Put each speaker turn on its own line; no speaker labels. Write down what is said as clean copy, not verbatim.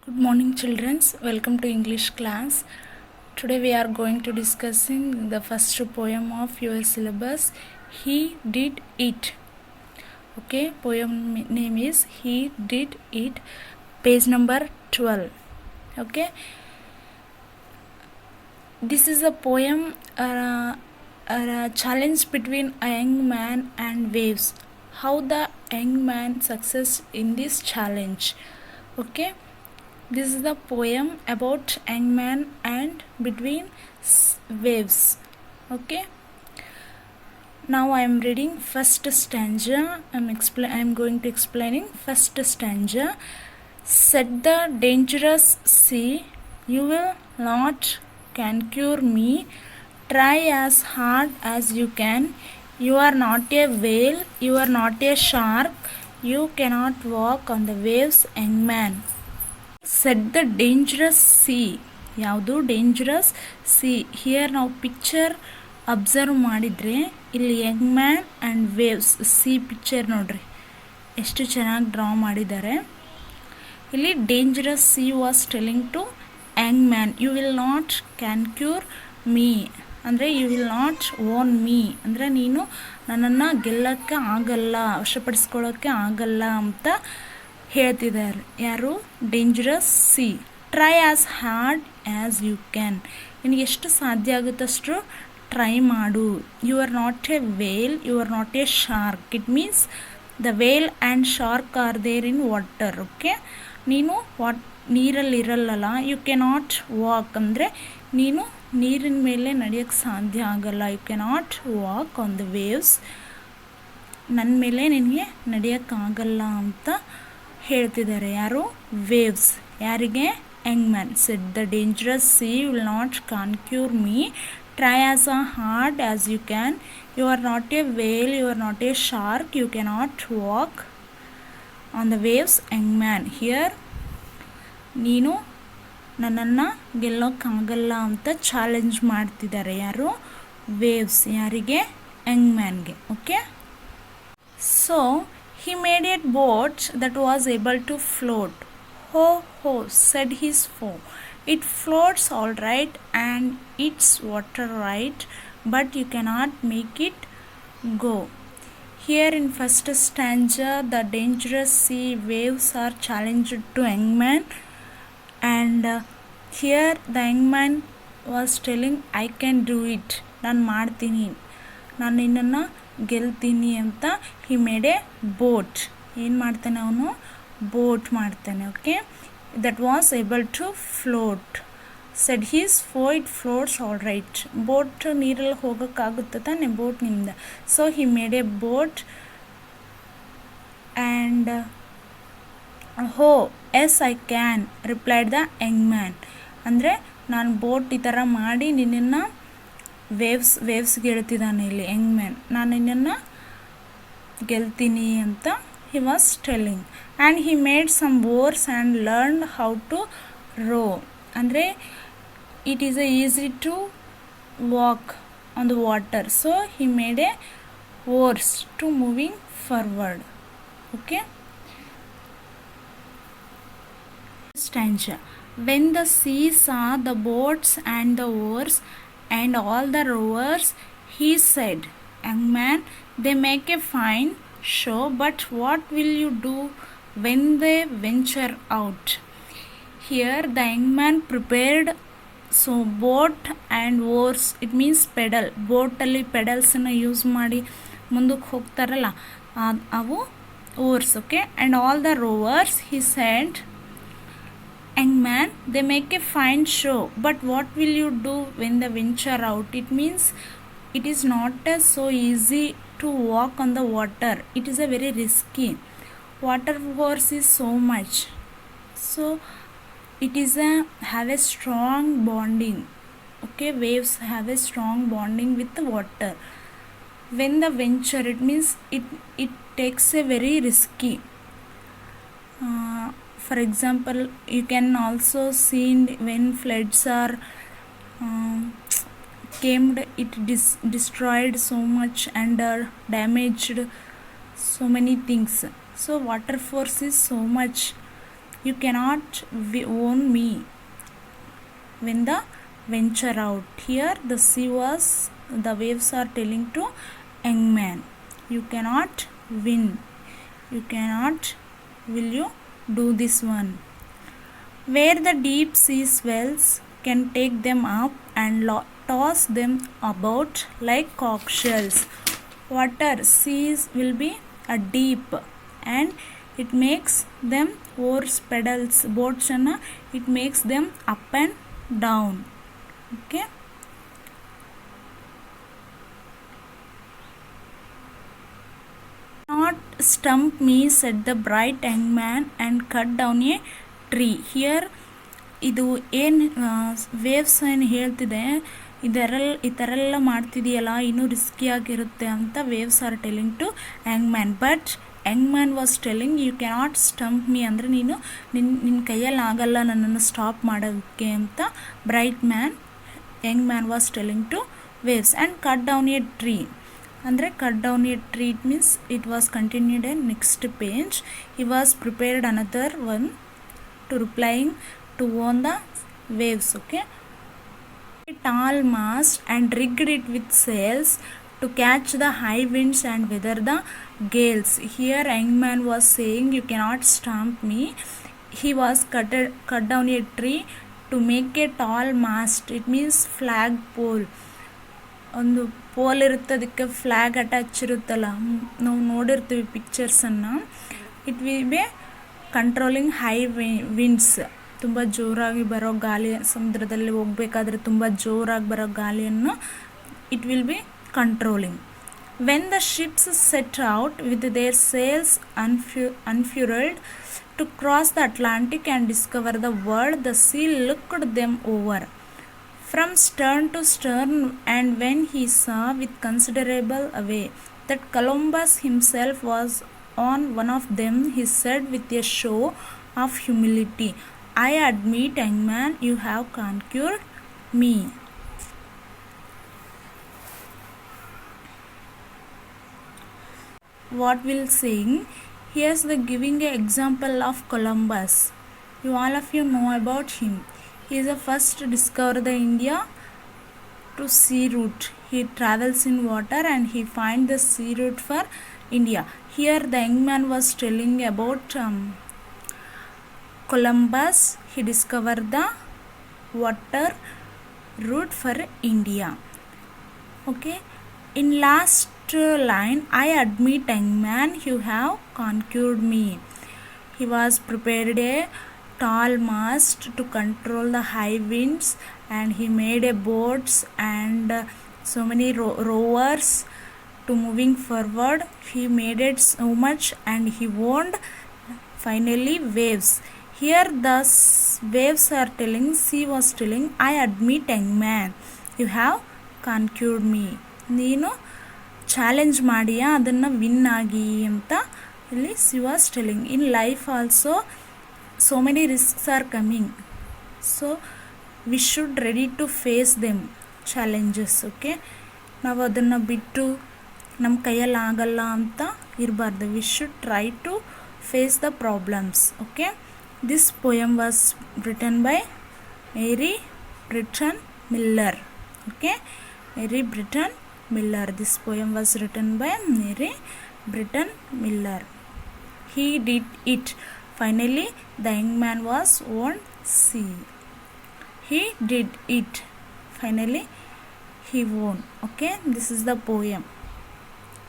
Good morning, children. Welcome to English class. Today we are going to discussing the first poem of your syllabus. He did it. Okay, poem name is He Did It. Page number 12. Okay, this is a poem, a challenge between a young man and waves. How the young man success in this challenge. Okay. This is the poem about young man and between waves. Okay. Now I am reading first stanza. I am going to explaining first stanza. Said the dangerous sea, you will not can cure me. Try as hard as you can. You are not a whale. You are not a shark. You cannot walk on the waves, young man. Said the dangerous sea. ಯಾವುದು dangerous sea. Here ನಾವು picture observe ಮಾಡಿದರೆ ಇಲ್ಲಿ young man and waves sea picture ನೋಡ್ರಿ ಎಷ್ಟು ಚೆನ್ನಾಗಿ draw ಮಾಡಿದ್ದಾರೆ. ಇಲ್ಲಿ dangerous sea was telling to young man, you will not conquer me ಅಂದರೆ you will not own me ಅಂದರೆ ನೀನು ನನ್ನನ್ನು ಗೆಲ್ಲಕ್ಕೆ ಆಗಲ್ಲ, ವಶಪಡಿಸ್ಕೊಳ್ಳೋಕ್ಕೆ ಆಗಲ್ಲ ಅಂತ ಹೇಳ್ತಿದ್ದಾರೆ. ಯಾರು? Dangerous sea. Try as hard as you can, ನಿನಗೆ ಎಷ್ಟು ಸಾಧ್ಯ ಆಗುತ್ತಷ್ಟು ಟ್ರೈ ಮಾಡು. You are not a whale, you are not a shark. It means the whale and shark are there in water. Okay, ನೀನು ನೀರಲ್ಲಿರಲ್ಲ. ಯು ಕೆನಾಟ್ ವಾಕ್ ಅಂದರೆ ನೀನು ನೀರಿನ ಮೇಲೆ ನಡೆಯೋಕ್ಕೆ ಸಾಧ್ಯ ಆಗಲ್ಲ. You cannot walk on the waves, ನನ್ನ ಮೇಲೆ ನಿನಗೆ ನಡೆಯೋಕ್ಕಾಗಲ್ಲ ಅಂತ ಹೇಳ್ತಿದ್ದಾರೆ. ಯಾರು? ವೇವ್ಸ್. ಯಾರಿಗೆ? Young man. Said the dangerous sea will not conquer me. Try as a hard as you can. You are not a whale, you are not a shark, you cannot walk on the waves, young man. Here ನೀನು ನನ್ನನ್ನು ಗೆಲ್ಲೋಕ್ಕಾಗಲ್ಲ ಅಂತ challenge ಮಾಡ್ತಿದ್ದಾರೆ. ಯಾರು? Waves. ಯಾರಿಗೆ? Young ಮ್ಯಾನ್ಗೆ. Okay, so he made a boat that was able to float. Ho, ho, said his foe. It floats all right and it's water right, but you cannot make it go. Here in first stanza, the dangerous sea waves are challenged to young man, and here the young man was telling, I can do it. ನಾನು ಮಾಡ್ತೀನಿ, ನಾನು ನಿನ್ನನ್ನು ಗೆಲ್ತೀನಿ ಅಂತ. He made a boat. ಏನು ಮಾಡ್ತಾನೆ ಅವನು? Boat ಮಾಡ್ತಾನೆ. Okay, that was able to float. Said he's for it floats all right. Boat ನೀರಲ್ಲಿ ಹೋಗೋಕ್ಕಾಗುತ್ತೆ ತಾನೆ ಬೋಟ್ನಿಂದ. So he made a boat and ho yes I can replied the young man. ಅಂದರೆ ನಾನು ಬೋಟ್ ಈ ಥರ ಮಾಡಿ ನಿನ್ನನ್ನು ವೇವ್ಸ್ಗೆ ಹೇಳ್ತಿದ್ದಾನೆ ಇಲ್ಲಿ ಯಂಗ್ ಮ್ಯಾನ್. ನಾನು ನಿನ್ನನ್ನು ಗೆಲ್ತೀನಿ ಅಂತ he was telling. And he made some oars and learn how to row. ಅಂದರೆ it is easy to walk on the water. So he made a oars to moving forward. Okay, stanza. When the sea saw the boats and the oars and all the rowers, he said, young man, they make a fine show, but what will you do when they venture out? Here the young man prepared boat and oars. It means pedal. ಬೋಟಲ್ಲಿ ಪೆಡಲ್ಸನ್ನು use ಮಾಡಿ ಮುಂದಕ್ಕೆ ಹೋಗ್ತಾರಲ್ಲ ಅವು oars. Okay, and all the rovers he said, young man, they make a fine show, but what will you do when they venture out? It means it is not so easy to walk on the water. It is a very risky. Water force is so much, so it is have a strong bonding. Okay, waves have a strong bonding with the water. When the venture, it means it takes a very risky. For example, you can also see when floods are came, it destroyed so much and damaged so many things. So water force is so much You cannot own me when the venture out. Here the waves are telling to young man, you cannot win, you cannot, will you do this one? Where the deep sea swells can take them up and toss them about like conch shells. Water seas will be a deep and it makes them oars, pedals, boats, and it makes them up and down. Okay. Not stump me, said the bright young man and cut down a tree. Here ಇದು ಏನು waves ಏನು ಹೇಳ್ತಿದೆ, ಈ ಥರ ಎಲ್ಲ ಮಾಡ್ತಿದೆಯಲ್ಲ ಇನ್ನೂ ರಿಸ್ಕಿಯಾಗಿರುತ್ತೆ ಅಂತ waves are telling to young man. But young man was telling you cannot stump me, ಅಂದರೆ ನಿನ್ನ ಕೈಯಲ್ಲಿ ಆಗಲ್ಲ ನನ್ನನ್ನು ಸ್ಟಾಪ್ ಮಾಡೋಕ್ಕೆ ಅಂತ young man was telling to waves. And cut down a tree ಅಂದರೆ cut down a tree, it means it was continued a next page. He was prepared another one to replying to on the waves. Okay, a tall mast and rigged it with sails to catch the high winds and weather the gales. Here young man was saying you cannot stamp me. He was cut down a tree to make a tall mast, it means flag pole. ಒಂದು pole ಇರುತ್ತೆ, ಅದಕ್ಕೆ flag attach ಇರುತ್ತಲ್ಲ, ನಾವು ನೋಡಿರ್ತೀವಿ ಪಿಕ್ಚರ್ಸನ್ನು. It will be controlling high winds, ತುಂಬ ಜೋರಾಗಿ ಬರೋ ಗಾಳಿ, ಸಮುದ್ರದಲ್ಲಿ ಹೋಗಬೇಕಾದ್ರೆ ತುಂಬ ಜೋರಾಗಿ ಬರೋ ಗಾಳಿಯನ್ನು it will be controlling. When the ships set out with their sales unfurled to cross the Atlantic and discover the world, the sea looked them over from stern to stern, and when he saw with considerable away that Columbus himself was on one of them, he said with a show of humility, I admit, young man, you have conquered me. What will saying? Here's the giving an example of Columbus. All of you know about him. He is the first to discover the India to sea route. He travels in water and he finds the sea route for India. Here the young man was telling about Columbus. He discovered the water route for India. Okay, in last line, I admit, young man, you have conquered me. He was prepared a tall mast to control the high winds, and he made a boats and so many rowers to moving forward. He made it so much and he owned finally waves. Here the waves are telling, sea was telling, I admit, young man, you have conquered me. ನೀನು challenge ಮಾಡಿಯಾ, ಅದನ್ನು win ಆಗಿ ಅಂತ ಇಲ್ಲಿ C was telling. In life also so many risks are coming, so we should ready to face them challenges. Okay, ನಾವು ಅದನ್ನು ಬಿಟ್ಟು ನಮ್ಮ ಕೈಯಲ್ಲಿ ಆಗಲ್ಲ ಅಂತ ಇರಬಾರ್ದು. We should try to face the problems. Okay, this poem was written by Mary Britton Miller. Okay, Mary Britton Miller. This poem was written by Mary Britton Miller. He did it. Finally, the young man was on sea. He did it. Finally, he won. Okay, this is the poem.